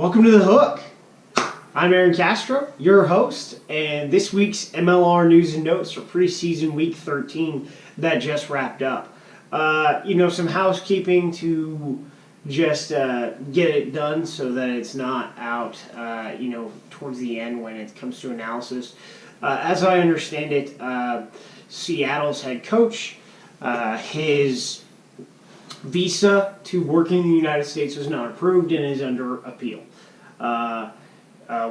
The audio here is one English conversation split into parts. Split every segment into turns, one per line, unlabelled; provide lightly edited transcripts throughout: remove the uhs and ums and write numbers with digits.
Welcome to The Hook. I'm Aaron Castro, your host, and this week's MLR news and notes for preseason week 13 that just wrapped up. Some housekeeping to just get it done so that it's not out, towards the end when it comes to analysis. As I understand it, Seattle's head coach, his visa to work in the United States was not approved and is under appeal.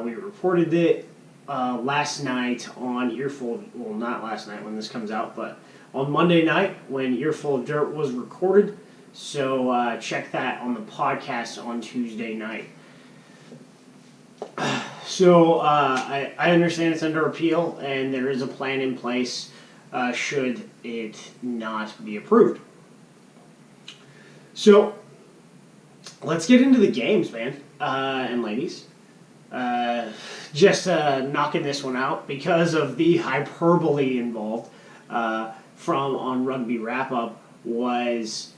We reported it last night on Earful. Well, not last night when this comes out, but on Monday night when Earful of Dirt was recorded. So check that on the podcast on Tuesday night. So I understand it's under appeal, and there is a plan in place should it not be approved. So let's get into the games, man, and ladies. Just knocking this one out because of the hyperbole involved from on Rugby Wrap-Up was,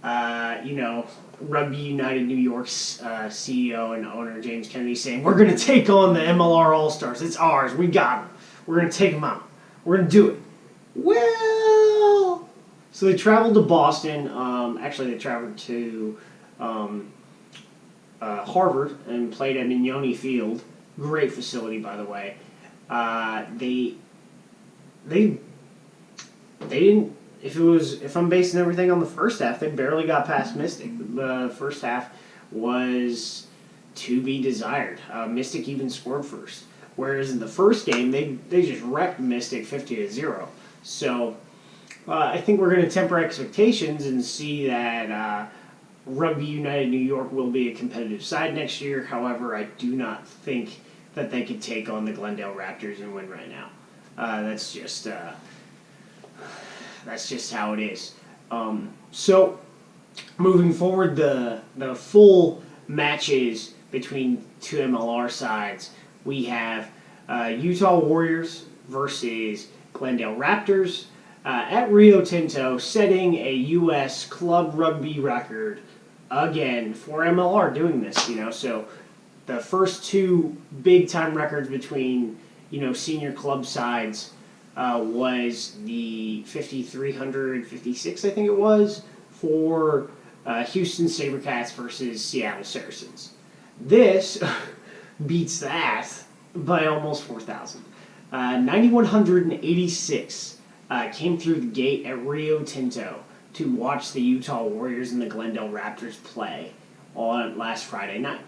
Rugby United New York's CEO and owner James Kennedy saying, we're going to take on the MLR All-Stars. It's ours. We got them. We're going to take them out. We're going to do it. Well, so they traveled to Boston. They traveled to Harvard and played at Mignoni Field. Great facility, by the way. They didn't. If I'm basing everything on the first half, they barely got past Mystic. The first half was to be desired. Mystic even scored first, whereas in the first game they just wrecked Mystic 50-0. So I think we're going to temper expectations and see that Rugby United New York will be a competitive side next year. However, I do not think that they could take on the Glendale Raptors and win right now. That's just how it is. So moving forward, the full matches between two MLR sides, we have Utah Warriors versus Glendale Raptors at Rio Tinto, setting a U.S. club rugby record again for MLR doing this. So the first two big-time records between, senior club sides was the 5,356, I think it was, for Houston SaberCats versus Seattle Saracens. This beats that by almost 4,000. 9,186 came through the gate at Rio Tinto to watch the Utah Warriors and the Glendale Raptors play on last Friday night.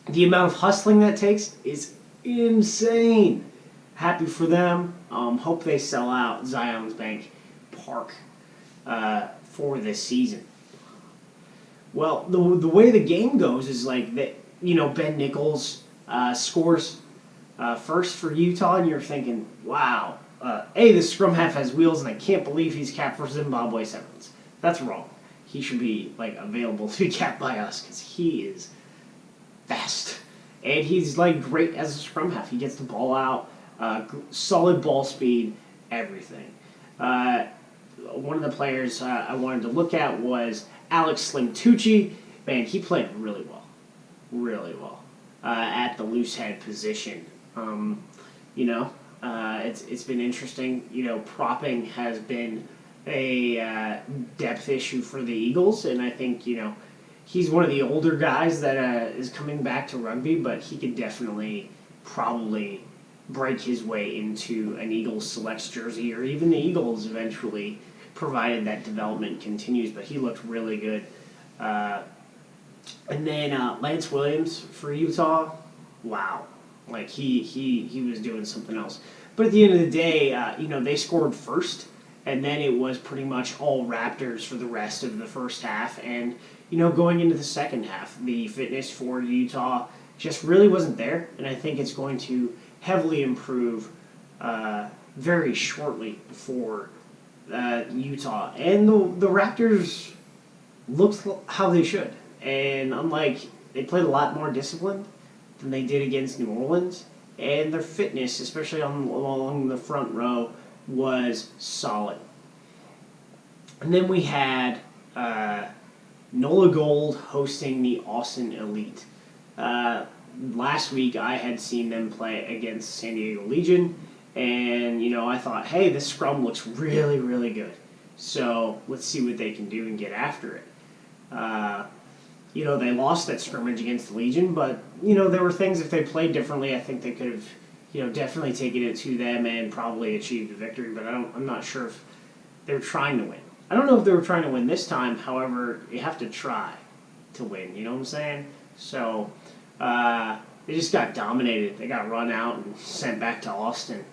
The amount of hustling that takes is insane. Happy for them. Hope they sell out Zions Bank Park for this season. Well, the way the game goes is like that. Ben Nichols scores first for Utah, and you're thinking, wow. The scrum half has wheels, and I can't believe he's capped for Zimbabwe Sevens. That's wrong. He should be available to be capped by us because he is fast, and he's great as a scrum half. He gets the ball out, solid ball speed, everything. One of the players I wanted to look at was Alex Slim Tucci. Man, he played really well at the loose head position. It's been interesting. Propping has been a depth issue for the Eagles, and I think, he's one of the older guys that is coming back to rugby, but he could definitely probably break his way into an Eagles selects jersey, or even the Eagles eventually, provided that development continues, but he looked really good. And then Lance Williams for Utah, wow. He was doing something else. But at the end of the day, they scored first, and then it was pretty much all Raptors for the rest of the first half. And, going into the second half, the fitness for Utah just really wasn't there. And I think it's going to heavily improve very shortly for Utah. And the Raptors looked how they should. And they played a lot more disciplined than they did against New Orleans, and their fitness, especially along the front row, was solid. And then we had NOLA Gold hosting the Austin Elite. Last week I had seen them play against San Diego Legion, and I thought, hey, this scrum looks really, really good. So let's see what they can do and get after it. They lost that scrimmage against the Legion, but there were things, if they played differently, I think they could have definitely taken it to them and probably achieved a victory. But I'm not sure if they were trying to win. I don't know if they were trying to win this time. However, you have to try to win. You know what I'm saying? So they just got dominated. They got run out and sent back to Austin.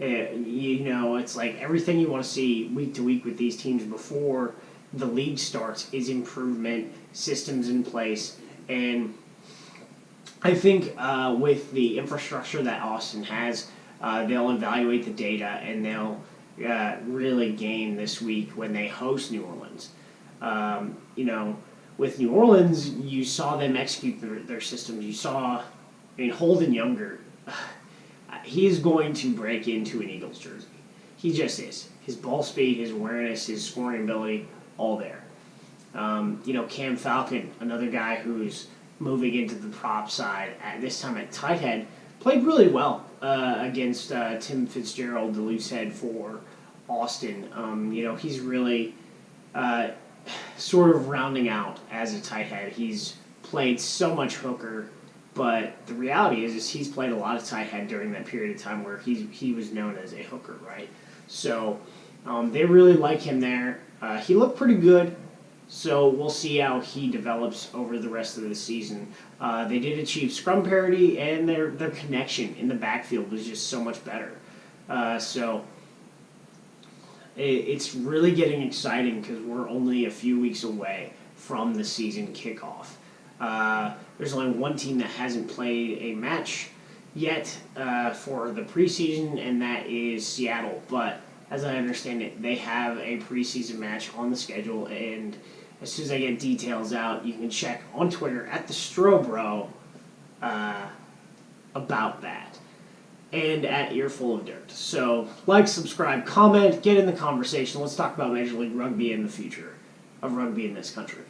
It's like everything you want to see week to week with these teams before the league starts is improvement, systems in place, and I think with the infrastructure that Austin has, they'll evaluate the data and they'll really gain this week when they host New Orleans. With New Orleans, you saw them execute their systems. You saw, Holden Younger, he is going to break into an Eagles jersey. He just is. His ball speed, his awareness, his scoring ability, all there. Cam Falcon, another guy who's moving into the prop side, at this time at tight head, played really well against Tim Fitzgerald, the loose head for Austin. He's really sort of rounding out as a tight head. He's played so much hooker, but the reality is he's played a lot of tight head during that period of time where he was known as a hooker, right? So they really like him there. He looked pretty good, so we'll see how he develops over the rest of the season. They did achieve scrum parity, and their connection in the backfield was just so much better. So it's really getting exciting because we're only a few weeks away from the season kickoff. There's only one team that hasn't played a match yet for the preseason, and that is Seattle. But as I understand it, they have a preseason match on the schedule, and as soon as I get details out, you can check on Twitter at the Strobro about that, and at Earful of Dirt. So like, subscribe, comment, get in the conversation. Let's talk about Major League Rugby and the future of rugby in this country.